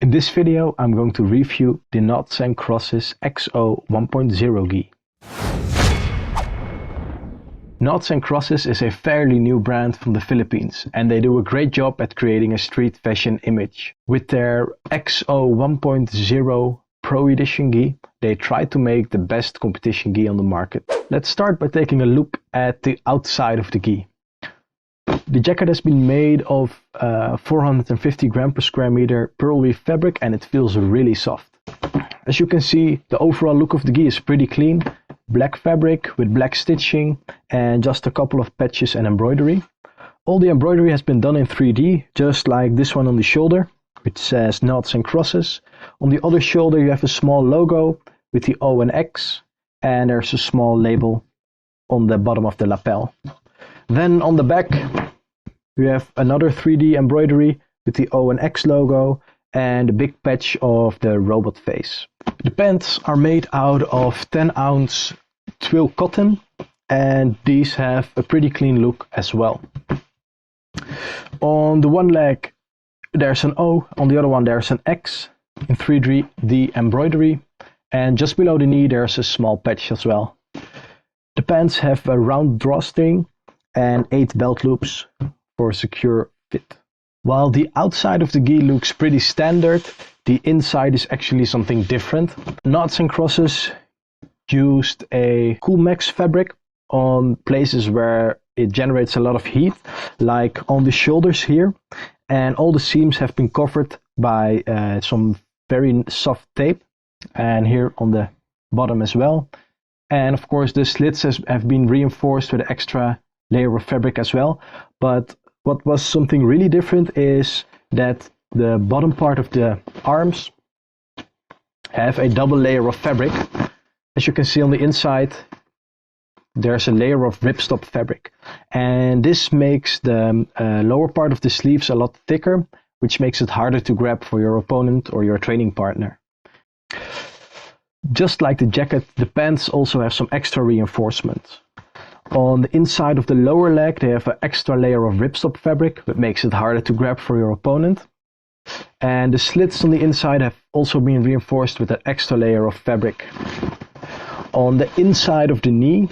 In this video, I'm going to review the Noughts and Crosses XO 1.0 Gi. Noughts and Crosses is a fairly new brand from the Philippines, and they do a great job at creating a street fashion image. With their XO 1.0 Pro Edition Gi, they try to make the best competition gi on the market. Let's start by taking a look at the outside of the gi. The jacket has been made of 450 gram per square meter pearl weave fabric, and it feels really soft. As you can see, the overall look of the gi is pretty clean. Black fabric with black stitching and just a couple of patches and embroidery. All the embroidery has been done in 3D, just like this one on the shoulder, which says Noughts and Crosses. On the other shoulder you have a small logo with the O and X, and there's a small label on the bottom of the lapel. Then on the back you have another 3D embroidery with the O and X logo and a big patch of the robot face. The pants are made out of 10-ounce twill cotton, and these have a pretty clean look as well. On the one leg there's an O, on the other one there's an X in 3D embroidery, and just below the knee there's a small patch as well. The pants have a round drawstring and 8 belt loops for a secure fit. While the outside of the gi looks pretty standard, the inside is actually something different. Noughts and Crosses used a Coolmax fabric on places where it generates a lot of heat, like on the shoulders here, and all the seams have been covered by some very soft tape, and here on the bottom as well. And of course the slits have been reinforced with an extra layer of fabric as well. But what was something really different is that the bottom part of the arms have a double layer of fabric. As you can see on the inside, there's a layer of ripstop fabric, and this makes the lower part of the sleeves a lot thicker, which makes it harder to grab for your opponent or your training partner. Just like the jacket, the pants also have some extra reinforcement. On the inside of the lower leg they have an extra layer of ripstop fabric that makes it harder to grab for your opponent. And the slits on the inside have also been reinforced with an extra layer of fabric. On the inside of the knee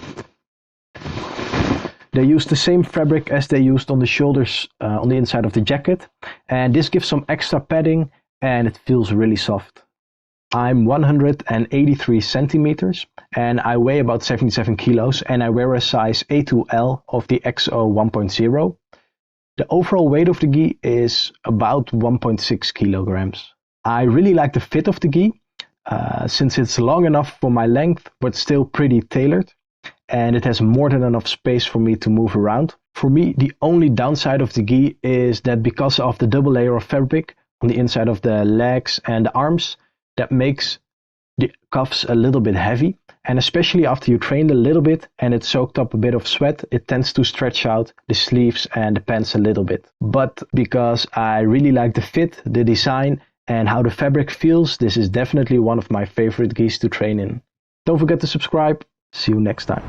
they use the same fabric as they used on the shoulders on the inside of the jacket, and this gives some extra padding and it feels really soft. I'm 183 centimeters and I weigh about 77 kilos, and I wear a size A2L of the XO 1.0. The overall weight of the gi is about 1.6 kilograms. I really like the fit of the gi, since it's long enough for my length but still pretty tailored, and it has more than enough space for me to move around. For me, the only downside of the gi is that because of the double layer of fabric on the inside of the legs and the arms, that makes the cuffs a little bit heavy, and especially after you trained a little bit and it soaked up a bit of sweat, it tends to stretch out the sleeves and the pants a little bit. But because I really like the fit, the design, and how the fabric feels, this is definitely one of my favorite gis to train in. Don't forget to subscribe. See you next time.